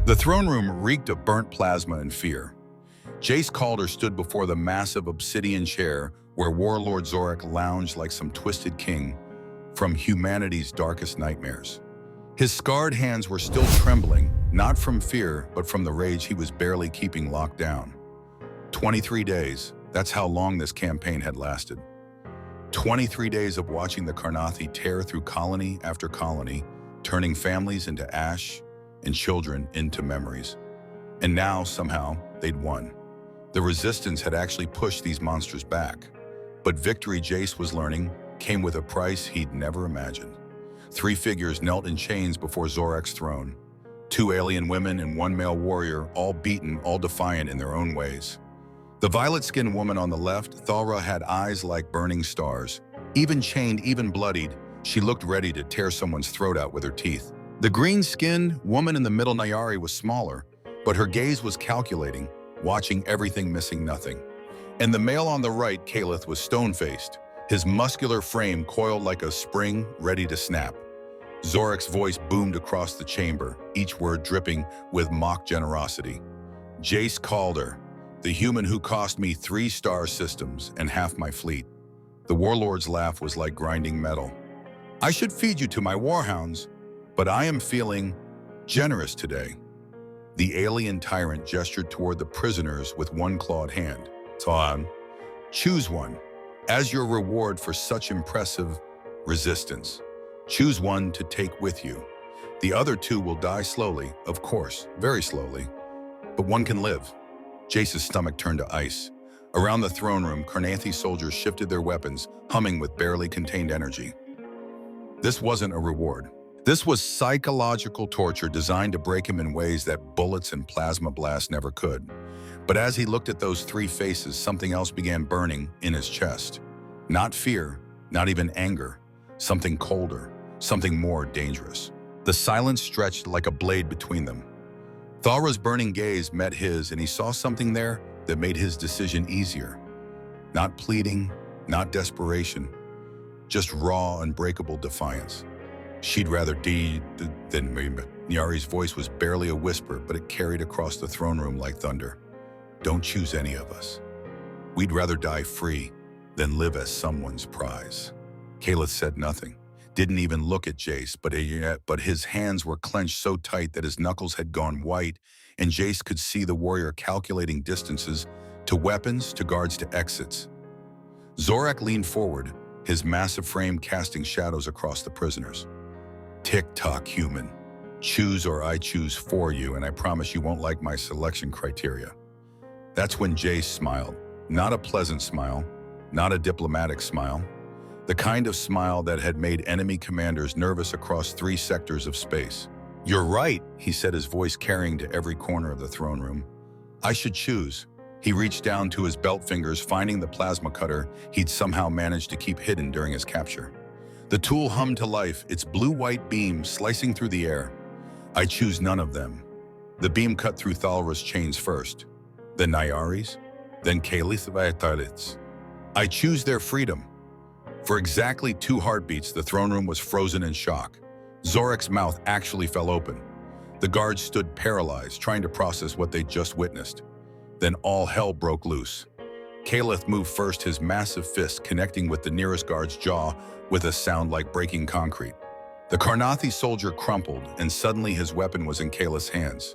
The throne room reeked of burnt plasma and fear. Jace Calder stood before the massive obsidian chair where warlord Zorak lounged like some twisted king from humanity's darkest nightmares. His scarred hands were still trembling, not from fear, but from the rage he was barely keeping locked down. 23 days, that's how long this campaign had lasted. 23 days of watching the Karnathi tear through colony after colony, turning families into ash and children into memories. And now, somehow, they'd won. The resistance had actually pushed these monsters back. But victory, Jace was learning, came with a price he'd never imagined. 3 figures knelt in chains before Zorak's throne. 2 alien women and 1 male warrior, all beaten, all defiant in their own ways. The violet-skinned woman on the left, Thalra, had eyes like burning stars. Even chained, even bloodied, she looked ready to tear someone's throat out with her teeth. The green-skinned woman in the middle, Nayari, was smaller, but her gaze was calculating, watching everything, missing nothing. And the male on the right, Calith, was stone-faced, his muscular frame coiled like a spring ready to snap. Zorak's voice boomed across the chamber, each word dripping with mock generosity. Jace Calder, the human who cost me 3 star systems and half my fleet. The warlord's laugh was like grinding metal. I should feed you to my warhounds, but I am feeling generous today. The alien tyrant gestured toward the prisoners with one clawed hand. Taan, choose one. As your reward for such impressive resistance, choose one to take with you. The other 2 will die slowly, of course, very slowly, but one can live. Jace's stomach turned to ice. Around the throne room, Karnathi soldiers shifted their weapons, humming with barely contained energy. This wasn't a reward. This was psychological torture designed to break him in ways that bullets and plasma blasts never could. But as he looked at those 3 faces, something else began burning in his chest. Not fear, not even anger, something colder, something more dangerous. The silence stretched like a blade between them. Thalra's burning gaze met his, and he saw something there that made his decision easier. Not pleading, not desperation, just raw, unbreakable defiance. She'd rather die than me. Nyari's voice was barely a whisper, but it carried across the throne room like thunder. Don't choose any of us. We'd rather die free than live as someone's prize. Calith said nothing, didn't even look at Jace, but his hands were clenched so tight that his knuckles had gone white, and Jace could see the warrior calculating distances to weapons, to guards, to exits. Zorak leaned forward, his massive frame casting shadows across the prisoners. Tick-tock, human. Choose or I choose for you, and I promise you won't like my selection criteria. That's when Jace smiled. Not a pleasant smile, not a diplomatic smile. The kind of smile that had made enemy commanders nervous across 3 sectors of space. You're right, he said, his voice carrying to every corner of the throne room. I should choose. He reached down to his belt fingers, finding the plasma cutter he'd somehow managed to keep hidden during his capture. The tool hummed to life, its blue-white beam slicing through the air. I choose none of them. The beam cut through Thalra's chains first, then Nayari's, then Calith's. I choose their freedom. For exactly 2 heartbeats, the throne room was frozen in shock. Zorak's mouth actually fell open. The guards stood paralyzed, trying to process what they'd just witnessed. Then all hell broke loose. Calith moved first, his massive fist connecting with the nearest guard's jaw with a sound like breaking concrete. The Karnathi soldier crumpled, and suddenly his weapon was in Calith's hands.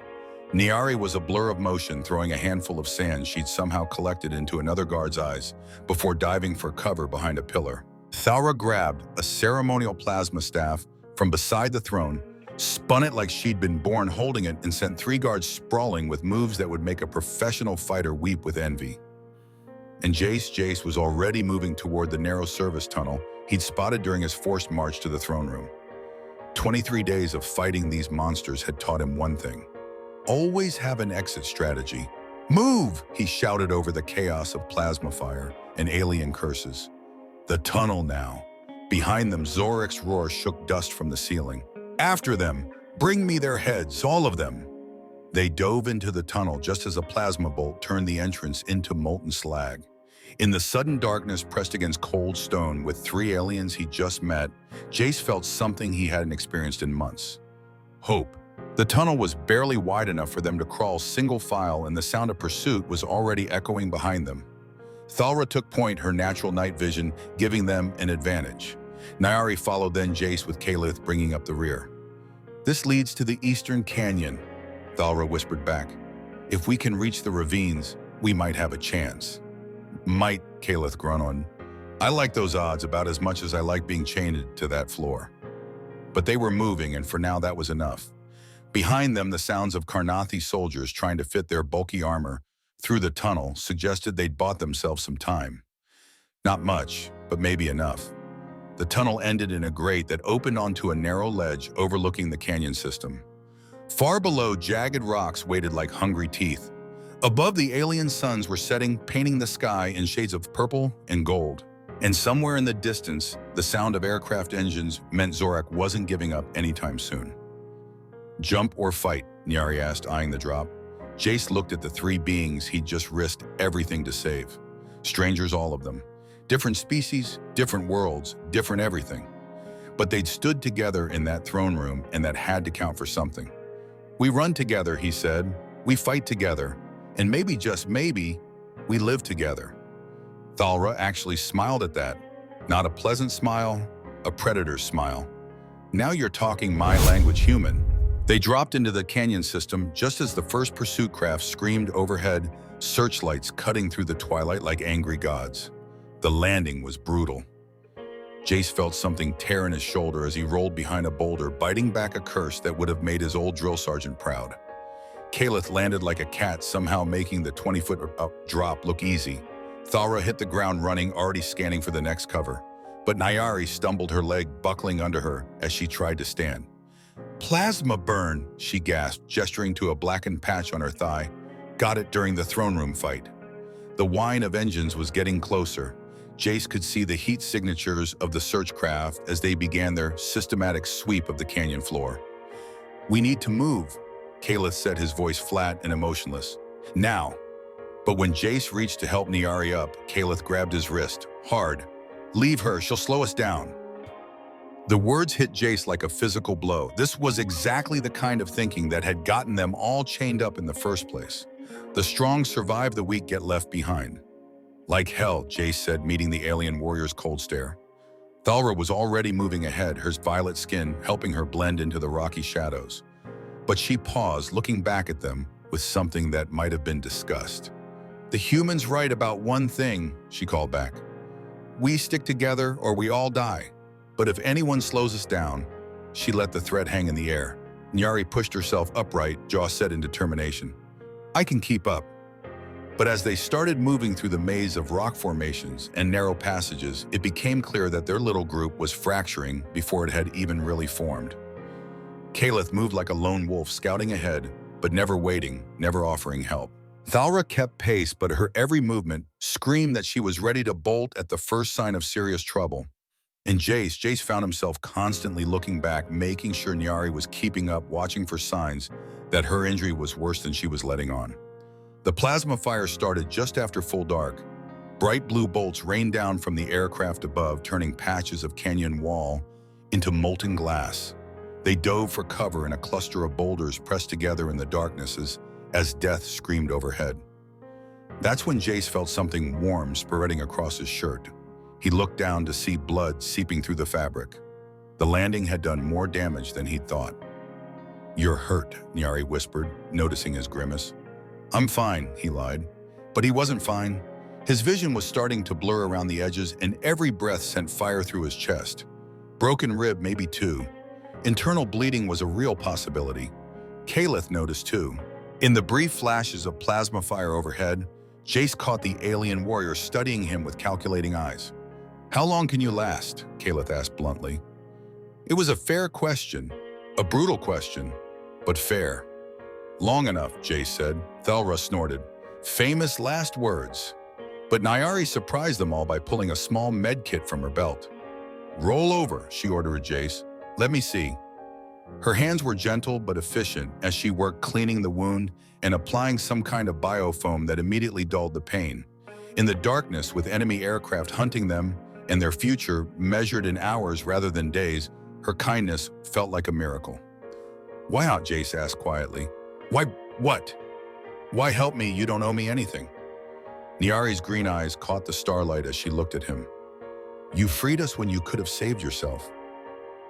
Nyari was a blur of motion, throwing a handful of sand she'd somehow collected into another guard's eyes before diving for cover behind a pillar. Thalra grabbed a ceremonial plasma staff from beside the throne, spun it like she'd been born holding it, and sent 3 guards sprawling with moves that would make a professional fighter weep with envy. And Jace was already moving toward the narrow service tunnel he'd spotted during his forced march to the throne room. 23 days of fighting these monsters had taught him one thing. Always have an exit strategy. Move, he shouted over the chaos of plasma fire and alien curses. The tunnel now. Behind them, Zorak's roar shook dust from the ceiling. After them, bring me their heads, all of them. They dove into the tunnel just as a plasma bolt turned the entrance into molten slag. In the sudden darkness pressed against cold stone with 3 aliens he'd just met, Jace felt something he hadn't experienced in months. Hope. The tunnel was barely wide enough for them to crawl single file, and the sound of pursuit was already echoing behind them. Thalra took point, her natural night vision giving them an advantage. Nyari followed, then Jace with Kalith bringing up the rear. "This leads to the eastern canyon," Thalra whispered back. "If we can reach the ravines, we might have a chance." "Might," Kalith grunted. "I like those odds about as much as I like being chained to that floor." But they were moving, and for now that was enough. Behind them, the sounds of Karnathi soldiers trying to fit their bulky armor through the tunnel suggested they'd bought themselves some time. Not much, but maybe enough. The tunnel ended in a grate that opened onto a narrow ledge overlooking the canyon system. Far below, jagged rocks waited like hungry teeth. Above, the alien suns were setting, painting the sky in shades of purple and gold. And somewhere in the distance, the sound of aircraft engines meant Zorak wasn't giving up anytime soon. "Jump or fight?" Nyari asked, eyeing the drop. Jace looked at the three beings he'd just risked everything to save. Strangers, all of them. Different species, different worlds, different everything. But they'd stood together in that throne room, and that had to count for something. "We run together," he said. "We fight together. And maybe, just maybe, we live together." Thalra actually smiled at that. Not a pleasant smile, a predator's smile. "Now you're talking my language, human." They dropped into the canyon system just as the first pursuit craft screamed overhead, searchlights cutting through the twilight like angry gods. The landing was brutal. Jace felt something tear in his shoulder as he rolled behind a boulder, biting back a curse that would have made his old drill sergeant proud. Kalith landed like a cat, somehow making the 20-foot drop look easy. Thalra hit the ground running, already scanning for the next cover. But Nyari stumbled, her leg buckling under her as she tried to stand. "Plasma burn," she gasped, gesturing to a blackened patch on her thigh. "Got it during the throne room fight." The whine of engines was getting closer. Jace could see the heat signatures of the search craft as they began their systematic sweep of the canyon floor. "We need to move," Kalith said, his voice flat and emotionless. "Now." But when Jace reached to help Nyari up, Kalith grabbed his wrist, hard. "Leave her, she'll slow us down." The words hit Jace like a physical blow. This was exactly the kind of thinking that had gotten them all chained up in the first place. The strong survive, the weak get left behind. "Like hell," Jace said, meeting the alien warrior's cold stare. Thalra was already moving ahead, her violet skin helping her blend into the rocky shadows. But she paused, looking back at them with something that might have been disgust. "The human's right about one thing," she called back. "We stick together or we all die. But if anyone slows us down," she let the threat hang in the air. Nyari pushed herself upright, jaw set in determination. "I can keep up." But as they started moving through the maze of rock formations and narrow passages, it became clear that their little group was fracturing before it had even really formed. Kalith moved like a lone wolf, scouting ahead, but never waiting, never offering help. Thalra kept pace, but her every movement screamed that she was ready to bolt at the first sign of serious trouble. And Jace found himself constantly looking back, making sure Nyari was keeping up, watching for signs that her injury was worse than she was letting on. The plasma fire started just after full dark. Bright blue bolts rained down from the aircraft above, turning patches of canyon wall into molten glass. They dove for cover in a cluster of boulders pressed together in the darknesses as death screamed overhead. That's when Jace felt something warm spreading across his shirt. He looked down to see blood seeping through the fabric. The landing had done more damage than he'd thought. "You're hurt," Nyari whispered, noticing his grimace. "I'm fine," he lied. But he wasn't fine. His vision was starting to blur around the edges, and every breath sent fire through his chest. Broken rib, maybe two. Internal bleeding was a real possibility. Kalith noticed too. In the brief flashes of plasma fire overhead, Jace caught the alien warrior studying him with calculating eyes. "How long can you last?" Kalith asked bluntly. It was a fair question, a brutal question, but fair. "Long enough," Jace said. Thalra snorted. Famous last words. But Nyari surprised them all by pulling a small med kit from her belt. "Roll over," she ordered Jace. "Let me see." Her hands were gentle but efficient as she worked cleaning the wound and applying some kind of biofoam that immediately dulled the pain. In the darkness, with enemy aircraft hunting them and their future measured in hours rather than days, her kindness felt like a miracle. Why not? Jace asked quietly. Why, what? Why help me? You don't owe me anything. Nyari's green eyes caught the starlight as she looked at him. You freed us when you could have saved yourself.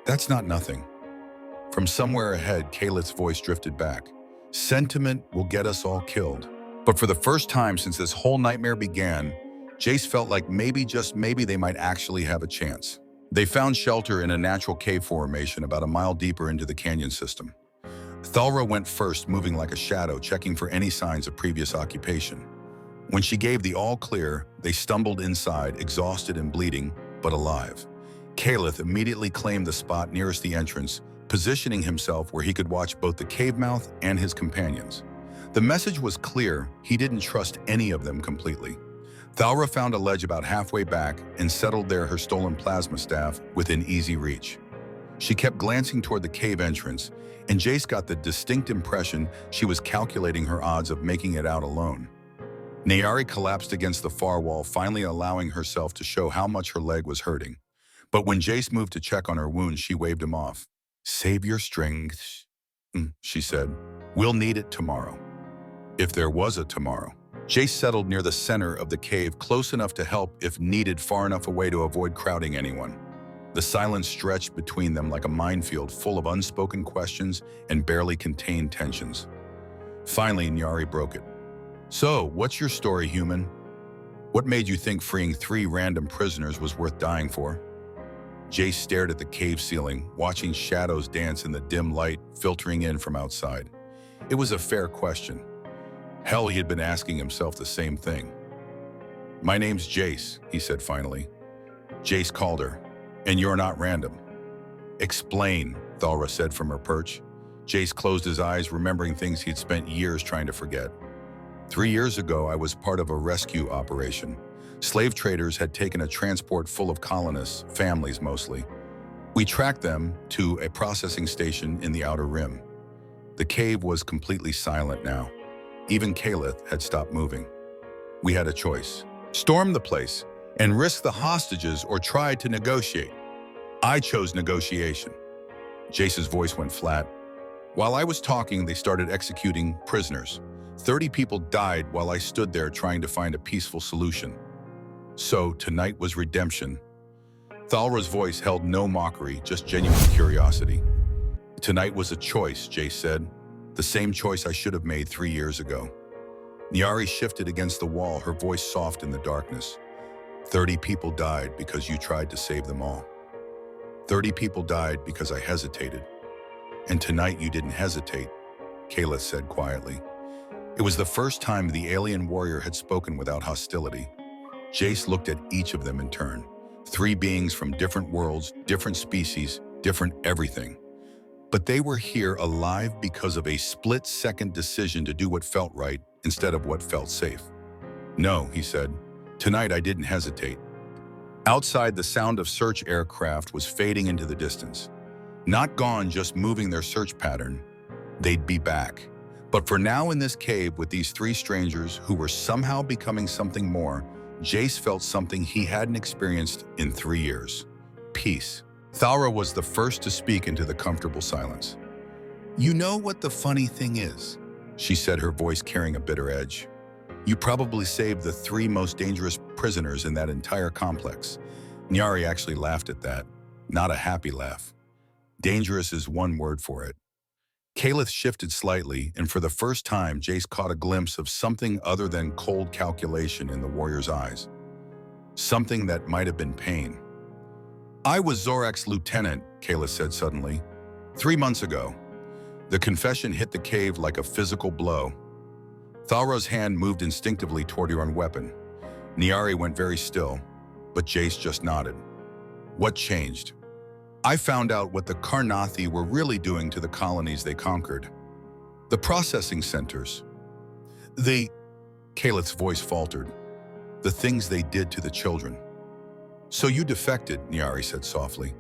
That's not nothing. From somewhere ahead, Kaleth's voice drifted back. Sentiment will get us all killed. But for the first time since this whole nightmare began, Jace felt like maybe, just maybe, they might actually have a chance. They found shelter in a natural cave formation about a mile deeper into the canyon system. Thalra went first, moving like a shadow, checking for any signs of previous occupation. When she gave the all clear, they stumbled inside, exhausted and bleeding, but alive. Kaleth immediately claimed the spot nearest the entrance, positioning himself where he could watch both the cave mouth and his companions. The message was clear: he didn't trust any of them completely. Thalra found a ledge about halfway back and settled there, her stolen plasma staff within easy reach. She kept glancing toward the cave entrance, and Jace got the distinct impression she was calculating her odds of making it out alone. Nyari collapsed against the far wall, finally allowing herself to show how much her leg was hurting. But when Jace moved to check on her wound, she waved him off. Save your strength, she said. We'll need it tomorrow. If there was a tomorrow. Jace settled near the center of the cave, close enough to help if needed, far enough away to avoid crowding anyone. The silence stretched between them like a minefield, full of unspoken questions and barely contained tensions. Finally, Nyari broke it. So, what's your story, human? What made you think freeing 3 random prisoners was worth dying for? Jace stared at the cave ceiling, watching shadows dance in the dim light filtering in from outside. It was a fair question. Hell, he had been asking himself the same thing. My name's Jace, he said finally. Jace Calder, and you're not random. Explain, Thalra said from her perch. Jace closed his eyes, remembering things he'd spent years trying to forget. 3 years ago, I was part of a rescue operation. Slave traders had taken a transport full of colonists, families mostly. We tracked them to a processing station in the Outer Rim. The cave was completely silent now. Even Kaleth had stopped moving. We had a choice: storm the place and risk the hostages, or try to negotiate. I chose negotiation. Jace's voice went flat. While I was talking, they started executing prisoners. 30 people died while I stood there trying to find a peaceful solution. So tonight was redemption. Thalra's voice held no mockery, just genuine curiosity. Tonight was a choice, Jace said. The same choice I should have made 3 years ago. Nyari shifted against the wall, her voice soft in the darkness. 30 people died because you tried to save them all. 30 people died because I hesitated. And tonight you didn't hesitate, Kaleth said quietly. It was the first time the alien warrior had spoken without hostility. Jace looked at each of them in turn. 3 beings from different worlds, different species, different everything. But they were here alive because of a split-second decision to do what felt right instead of what felt safe. No, he said. Tonight I didn't hesitate. Outside, the sound of search aircraft was fading into the distance. Not gone, just moving their search pattern. They'd be back. But for now, in this cave with these 3 strangers who were somehow becoming something more, Jace felt something he hadn't experienced in 3 years. Peace. Thalra was the first to speak into the comfortable silence. You know what the funny thing is? She said, her voice carrying a bitter edge. You probably saved the 3 most dangerous prisoners in that entire complex. Nyari actually laughed at that. Not a happy laugh. Dangerous is one word for it. Kaleth shifted slightly, and for the first time, Jace caught a glimpse of something other than cold calculation in the warrior's eyes. Something that might have been pain. I was Zorak's lieutenant, Kaleth said suddenly. 3 months ago. The confession hit the cave like a physical blow. Thalra's hand moved instinctively toward her own weapon. Nyari went very still, but Jace just nodded. What changed? I found out what the Karnathi were really doing to the colonies they conquered. The processing centers. Kaleth's voice faltered. The things they did to the children. So you defected, Nyari said softly.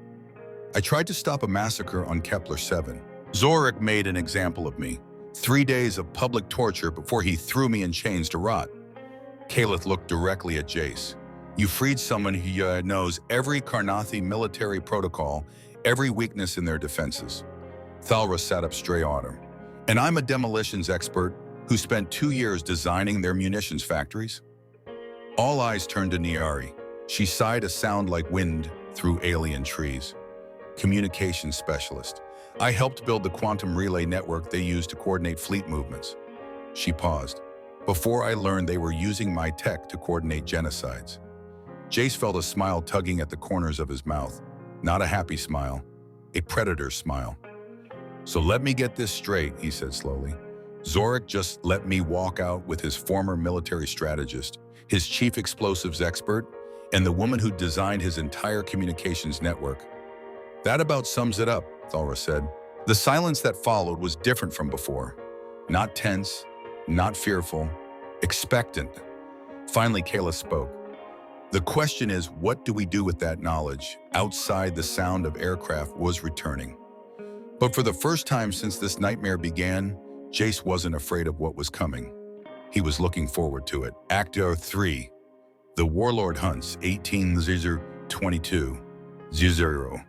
I tried to stop a massacre on Kepler 7. Zorak made an example of me. 3 days of public torture before he threw me in chains to rot. Kaleth looked directly at Jace. You freed someone who knows every Karnathi military protocol, every weakness in their defenses. Thalra sat up straight on her. And I'm a demolitions expert who spent 2 years designing their munitions factories. All eyes turned to Niari. She sighed a sound like wind through alien trees. Communications specialist. I helped build the quantum relay network they use to coordinate fleet movements. She paused. Before I learned they were using my tech to coordinate genocides. Jace felt a smile tugging at the corners of his mouth. Not a happy smile, a predator's smile. So let me get this straight, he said slowly. Zorak just let me walk out with his former military strategist, his chief explosives expert, and the woman who designed his entire communications network. That about sums it up, Thalra said. The silence that followed was different from before. Not tense, not fearful, expectant. Finally, Kayla spoke. The question is, what do we do with that knowledge? Outside, the sound of aircraft was returning. But for the first time since this nightmare began, Jace wasn't afraid of what was coming. He was looking forward to it. Act 3. The Warlord hunts, 18:22:00.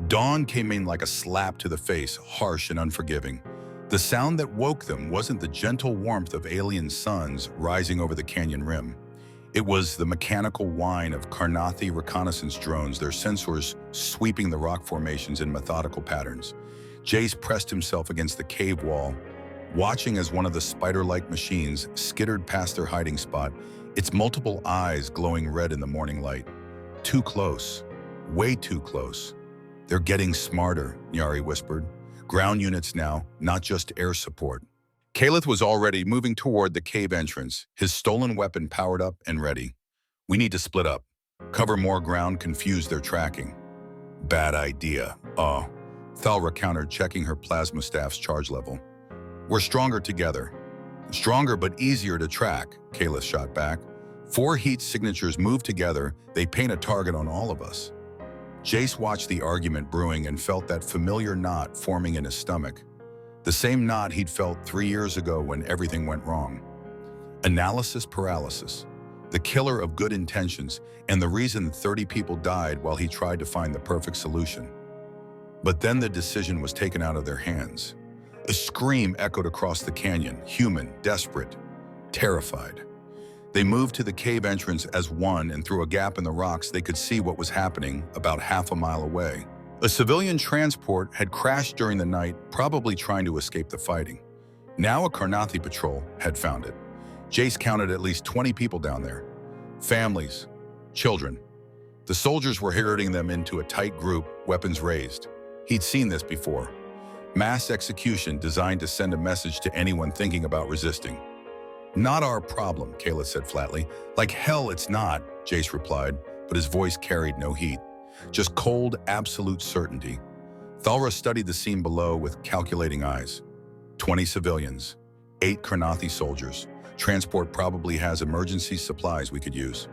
Dawn came in like a slap to the face, harsh and unforgiving. The sound that woke them wasn't the gentle warmth of alien suns rising over the canyon rim. It was the mechanical whine of Karnathi reconnaissance drones, their sensors sweeping the rock formations in methodical patterns. Jace pressed himself against the cave wall, watching as one of the spider-like machines skittered past their hiding spot, its multiple eyes glowing red in the morning light. Too close. Way too close. They're getting smarter, Nyari whispered. Ground units now, not just air support. Kaleth was already moving toward the cave entrance, his stolen weapon powered up and ready. We need to split up. Cover more ground, confuse their tracking. Bad idea. Oh. Thalra countered, checking her plasma staff's charge level. We're stronger together. Stronger but easier to track, Kaleth shot back. 4 heat signatures move together, they paint a target on all of us. Jace watched the argument brewing and felt that familiar knot forming in his stomach. The same knot he'd felt 3 years ago when everything went wrong. Analysis paralysis. The killer of good intentions and the reason 30 people died while he tried to find the perfect solution. But then the decision was taken out of their hands. A scream echoed across the canyon, human, desperate, terrified. They moved to the cave entrance as one, and through a gap in the rocks they could see what was happening about half a mile away. A civilian transport had crashed during the night, probably trying to escape the fighting. Now a Karnathi patrol had found it. Jace counted at least 20 people down there. Families, children. The soldiers were herding them into a tight group, weapons raised. He'd seen this before. Mass execution designed to send a message to anyone thinking about resisting. Not our problem, Kayla said flatly. Like hell it's not, Jace replied, but his voice carried no heat. Just cold, absolute certainty. Thalra studied the scene below with calculating eyes. 20 civilians, 8 Karnathi soldiers. Transport probably has emergency supplies we could use.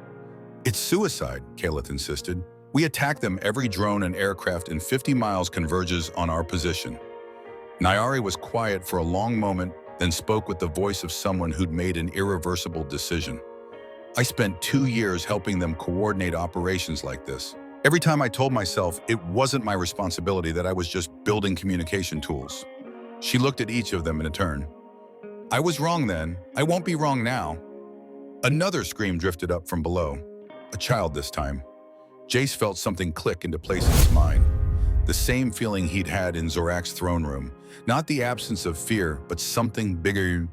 It's suicide, Kaleth insisted. We attack them, every drone and aircraft in 50 miles converges on our position. Nyari was quiet for a long moment, then spoke with the voice of someone who'd made an irreversible decision. I spent 2 years helping them coordinate operations like this. Every time I told myself it wasn't my responsibility, that I was just building communication tools. She looked at each of them in a turn. I was wrong then. I won't be wrong now. Another scream drifted up from below. A child this time. Jace felt something click into place in his mind. The same feeling he'd had in Zorak's throne room. Not the absence of fear, but something bigger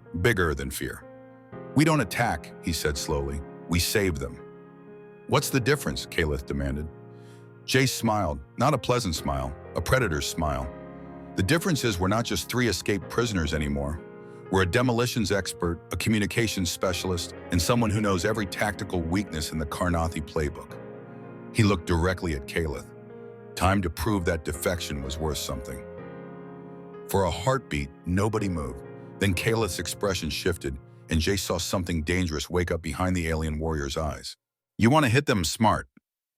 than fear. We don't attack, he said slowly. We save them. What's the difference? Kaleth demanded. Jace smiled, not a pleasant smile, a predator's smile. The difference is we're not just 3 escaped prisoners anymore. We're a demolitions expert, a communications specialist, and someone who knows every tactical weakness in the Karnathi playbook. He looked directly at Kaleth. Time to prove that defection was worth something. For a heartbeat, nobody moved. Then Kaleth's expression shifted, and Jace saw something dangerous wake up behind the alien warrior's eyes. You want to hit them smart,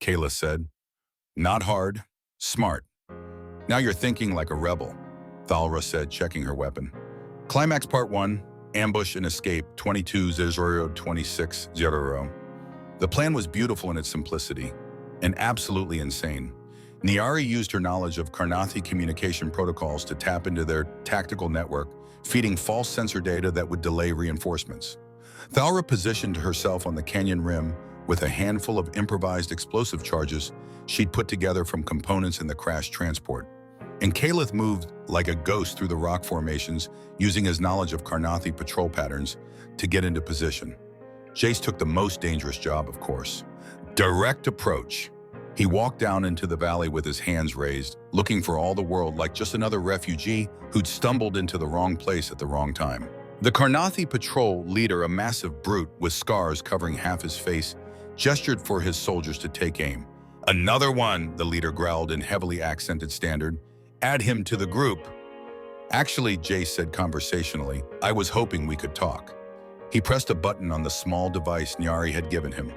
Kaleth said. Not hard, smart. Now you're thinking like a rebel, Thalra said, checking her weapon. Climax Part 1, Ambush and Escape, 22:00:26:00. The plan was beautiful in its simplicity, and absolutely insane. Nyari used her knowledge of Karnathi communication protocols to tap into their tactical network, feeding false sensor data that would delay reinforcements. Thalra positioned herself on the canyon rim with a handful of improvised explosive charges she'd put together from components in the crashed transport. And Caleth moved like a ghost through the rock formations, using his knowledge of Karnathi patrol patterns to get into position. Jace took the most dangerous job, of course. Direct approach. He walked down into the valley with his hands raised, looking for all the world like just another refugee who'd stumbled into the wrong place at the wrong time. The Karnathi patrol leader, a massive brute with scars covering half his face, gestured for his soldiers to take aim. "Another one," the leader growled in heavily accented standard. "Add him to the group." "Actually," Jace said conversationally, "I was hoping we could talk." He pressed a button on the small device Nyari had given him.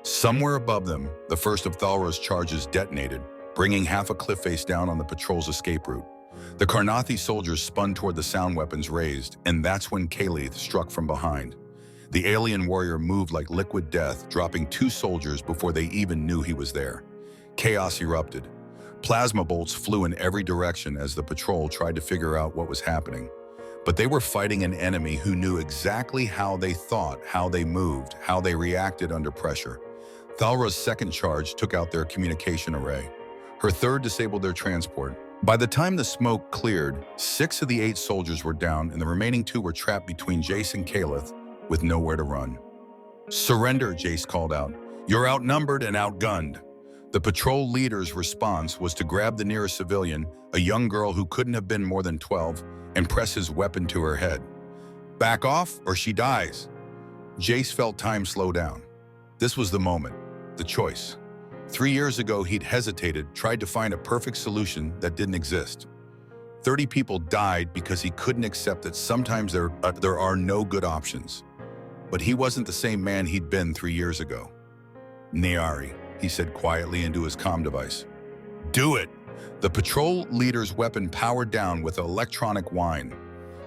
Somewhere above them, the first of Thalra's charges detonated, bringing half a cliff face down on the patrol's escape route. The Karnathi soldiers spun toward the sound weapons raised, and that's when Caleth struck from behind. The alien warrior moved like liquid death, dropping 2 soldiers before they even knew he was there. Chaos erupted. Plasma bolts flew in every direction as the patrol tried to figure out what was happening. But they were fighting an enemy who knew exactly how they thought, how they moved, how they reacted under pressure. Thalra's second charge took out their communication array. Her third disabled their transport. By the time the smoke cleared, 6 of the 8 soldiers were down and the remaining 2 were trapped between Jace and Caleth with nowhere to run. "Surrender," Jace called out. "You're outnumbered and outgunned." The patrol leader's response was to grab the nearest civilian, a young girl who couldn't have been more than 12, and press his weapon to her head. "Back off or she dies." Jace felt time slow down. This was the moment, the choice. 3 years ago, he'd hesitated, tried to find a perfect solution that didn't exist. 30 people died because he couldn't accept that sometimes there are no good options. But he wasn't the same man he'd been 3 years ago. "Nyari," he said quietly into his comm device. "Do it." The patrol leader's weapon powered down with electronic whine.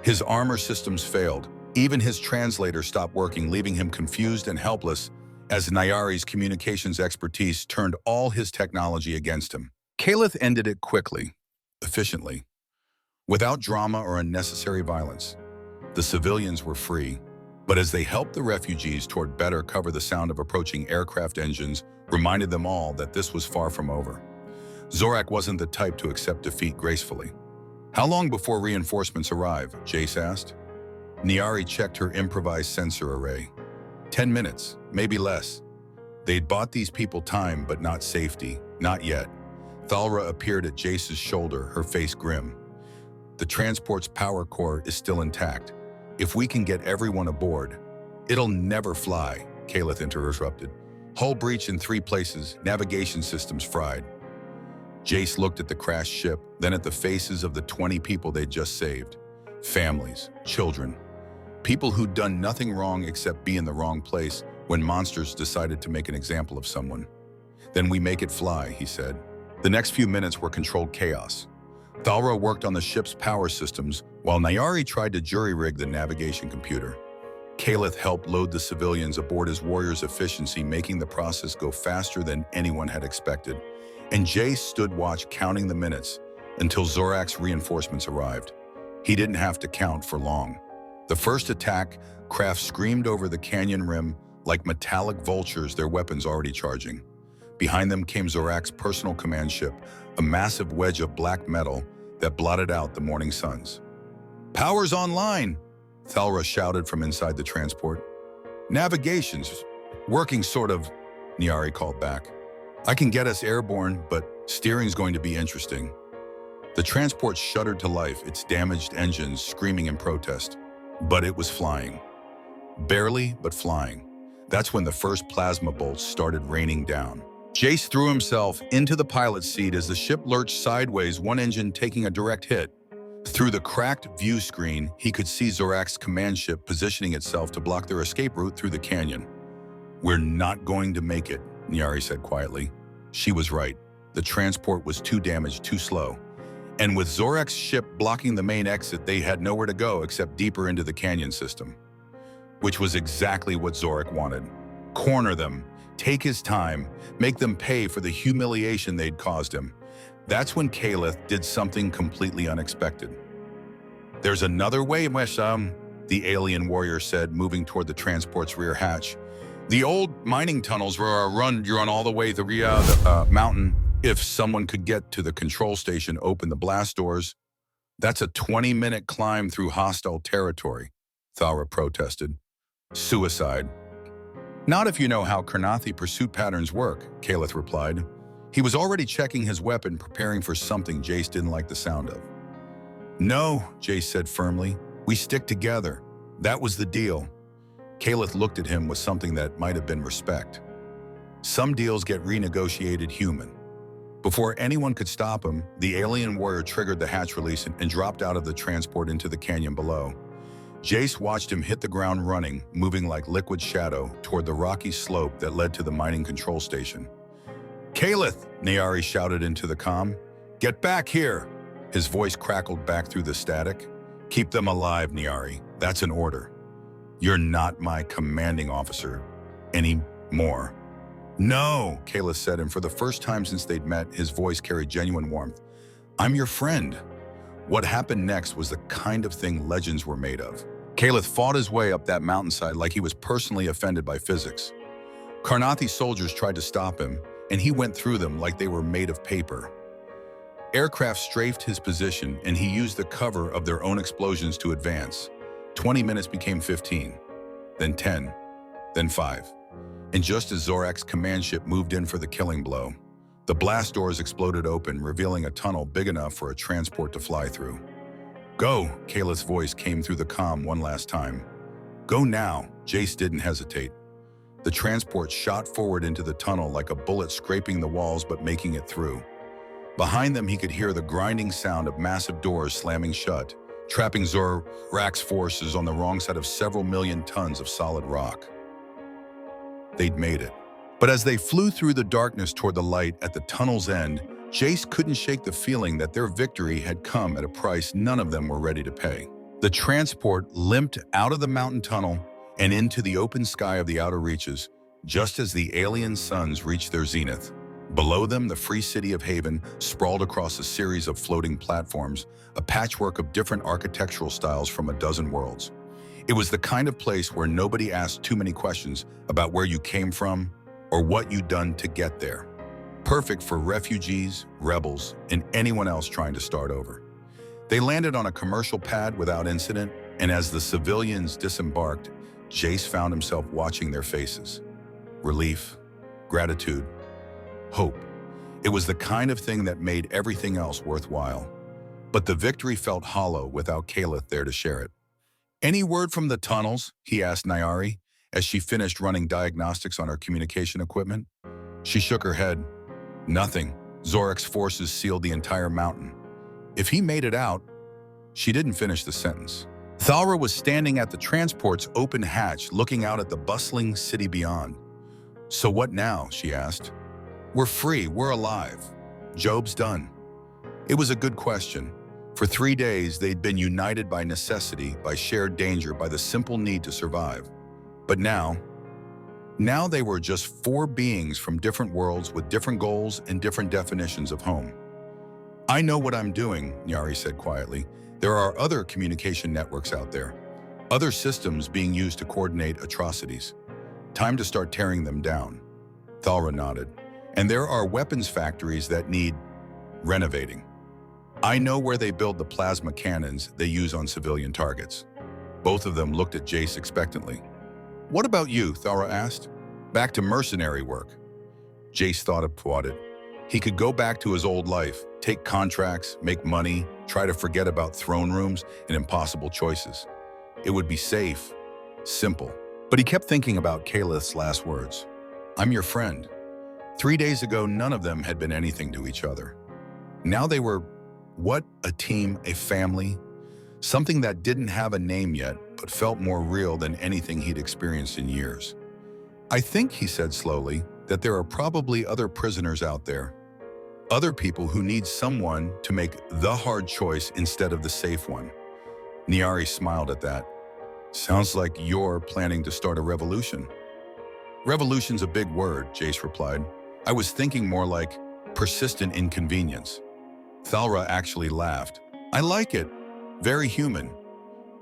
His armor systems failed. Even his translator stopped working, leaving him confused and helpless as Nyari's communications expertise turned all his technology against him. Caleth ended it quickly, efficiently, without drama or unnecessary violence. The civilians were free, but as they helped the refugees toward better cover, the sound of approaching aircraft engines reminded them all that this was far from over. Zorak wasn't the type to accept defeat gracefully. "How long before reinforcements arrive?" Jace asked. Nyari checked her improvised sensor array. 10 minutes, maybe less. They'd bought these people time, but not safety. Not yet. Thalra appeared at Jace's shoulder, her face grim. "The transport's power core is still intact. If we can get everyone aboard..." "It'll never fly," Caleth interrupted. "Hull breach in 3 places, navigation systems fried." Jace looked at the crashed ship, then at the faces of the 20 people they'd just saved. Families, children. People who'd done nothing wrong except be in the wrong place when monsters decided to make an example of someone. "Then we make it fly," he said. The next few minutes were controlled chaos. Thalra worked on the ship's power systems, while Nyari tried to jury-rig the navigation computer. Caleth helped load the civilians aboard his warrior's efficiency, making the process go faster than anyone had expected. And Jace stood watch, counting the minutes, until Zorak's reinforcements arrived. He didn't have to count for long. The first attack craft screamed over the canyon rim like metallic vultures, their weapons already charging. Behind them came Zorak's personal command ship, a massive wedge of black metal that blotted out the morning suns. "Power's online," Thalra shouted from inside the transport. "Navigation's working sort of," Nyari called back. "I can get us airborne, but steering's going to be interesting." The transport shuddered to life, its damaged engines screaming in protest. But it was flying. Barely, but flying. That's when the first plasma bolts started raining down. Jace threw himself into the pilot's seat as the ship lurched sideways, one engine taking a direct hit. Through the cracked view screen, he could see Zorak's command ship positioning itself to block their escape route through the canyon. "We're not going to make it," Nyari said quietly. She was right. The transport was too damaged, too slow. And with Zorak's ship blocking the main exit, they had nowhere to go except deeper into the canyon system. Which was exactly what Zorak wanted. Corner them, Take his time, make them pay for the humiliation they'd caused him. That's when Caleth did something completely unexpected. "There's another way, Wesham," the alien warrior said, moving toward the transport's rear hatch. "The old mining tunnels were run all the way to the mountain. If someone could get to the control station, open the blast doors. That's a 20-minute climb through hostile territory," Thara protested. "Suicide." "Not if you know how Karnathi pursuit patterns work," Caleth replied. He was already checking his weapon, preparing for something Jace didn't like the sound of. "No," Jace said firmly. "We stick together. That was the deal." Caleth looked at him with something that might have been respect. Some deals get renegotiated human. Before anyone could stop him, the alien warrior triggered the hatch release and dropped out of the transport into the canyon below. Jace watched him hit the ground running, moving like liquid shadow toward the rocky slope that led to the mining control station. "Caleth!" Nyari shouted into the comm. "Get back here!" His voice crackled back through the static. "Keep them alive, Nyari. That's an order. You're not my commanding officer anymore." "No," Caleth said, and for the first time since they'd met, his voice carried genuine warmth. "I'm your friend." What happened next was the kind of thing legends were made of. Caleth fought his way up that mountainside like he was personally offended by physics. Karnathi soldiers tried to stop him, and he went through them like they were made of paper. Aircraft strafed his position, and he used the cover of their own explosions to advance. 20 minutes became 15, then 10, then 5. And just as Zorak's command ship moved in for the killing blow, the blast doors exploded open, revealing a tunnel big enough for a transport to fly through. "Go," Caleth's voice came through the comm one last time. "Go now." Jace didn't hesitate. The transport shot forward into the tunnel like a bullet, scraping the walls but making it through. Behind them, he could hear the grinding sound of massive doors slamming shut, trapping Zorak's forces on the wrong side of several million tons of solid rock. They'd made it. But as they flew through the darkness toward the light at the tunnel's end, Jace couldn't shake the feeling that their victory had come at a price none of them were ready to pay. The transport limped out of the mountain tunnel and into the open sky of the outer reaches, just as the alien suns reached their zenith. Below them, the free city of Haven sprawled across a series of floating platforms, a patchwork of different architectural styles from a dozen worlds. It was the kind of place where nobody asked too many questions about where you came from or what you'd done to get there. Perfect for refugees, rebels, and anyone else trying to start over. They landed on a commercial pad without incident, and as the civilians disembarked, Jace found himself watching their faces. Relief, gratitude, hope. It was the kind of thing that made everything else worthwhile. But the victory felt hollow without Caleth there to share it. "Any word from the tunnels?" he asked Nyari as she finished running diagnostics on her communication equipment. She shook her head. "Nothing. Zorak's forces sealed the entire mountain. If he made it out..." She didn't finish the sentence. Thara was standing at the transport's open hatch, looking out at the bustling city beyond. "So what now?" she asked. "We're free. We're alive. Job's done." It was a good question. For 3 days, they'd been united by necessity, by shared danger, by the simple need to survive. But now they were just 4 beings from different worlds with different goals and different definitions of home. "I know what I'm doing," Nyari said quietly. "There are other communication networks out there, other systems being used to coordinate atrocities. Time to start tearing them down." Thara nodded. "And there are weapons factories that need renovating. I know where they build the plasma cannons they use on civilian targets." Both of them looked at Jace expectantly. "What about you?" Thara asked. "Back to mercenary work." Jace thought about it. He could go back to his old life, take contracts, make money, try to forget about throne rooms and impossible choices. It would be safe, simple. But he kept thinking about Caleth's last words. "I'm your friend." 3 days ago, none of them had been anything to each other. Now they were, what, a team, a family? Something that didn't have a name yet, but felt more real than anything he'd experienced in years. "I think," he said slowly, "that there are probably other prisoners out there. Other people who need someone to make the hard choice instead of the safe one." Nyari smiled at that. "Sounds like you're planning to start a revolution." Revolution's a big word, Jace replied. I was thinking more like persistent inconvenience. Thalra actually laughed. I like it. Very human.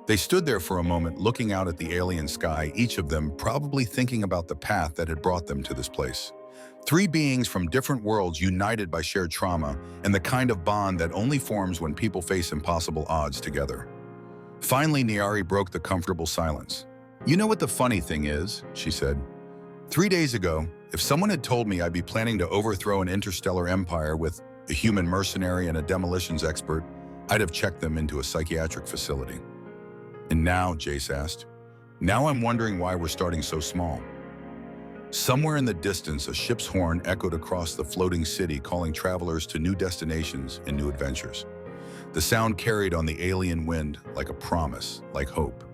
They stood there for a moment looking out at the alien sky, each of them probably thinking about the path that had brought them to this place. Three beings from different worlds united by shared trauma and the kind of bond that only forms when people face impossible odds together. Finally, Niari broke the comfortable silence. You know what the funny thing is, she said. 3 days ago, if someone had told me I'd be planning to overthrow an interstellar empire with a human mercenary and a demolitions expert, I'd have checked them into a psychiatric facility. And now, Jace asked, now I'm wondering why we're starting so small. Somewhere in the distance, a ship's horn echoed across the floating city, calling travelers to new destinations and new adventures. The sound carried on the alien wind like a promise, like hope.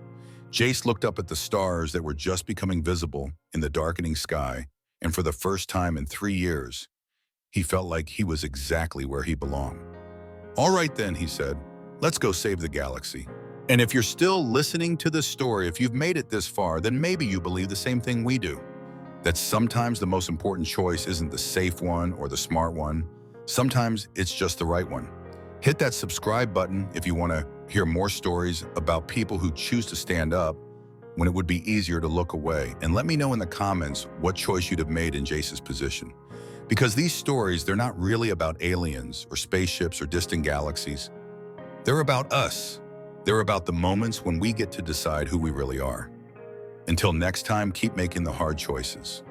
Jace looked up at the stars that were just becoming visible in the darkening sky, and for the first time in 3 years, he felt like he was exactly where he belonged. All right then, he said, let's go save the galaxy. And if you're still listening to this story, if you've made it this far, then maybe you believe the same thing we do. That sometimes the most important choice isn't the safe one or the smart one. Sometimes it's just the right one. Hit that subscribe button if you want to hear more stories about people who choose to stand up when it would be easier to look away. And let me know in the comments what choice you'd have made in Jace's position. Because these stories, they're not really about aliens or spaceships or distant galaxies. They're about us. They're about the moments when we get to decide who we really are. Until next time, keep making the hard choices.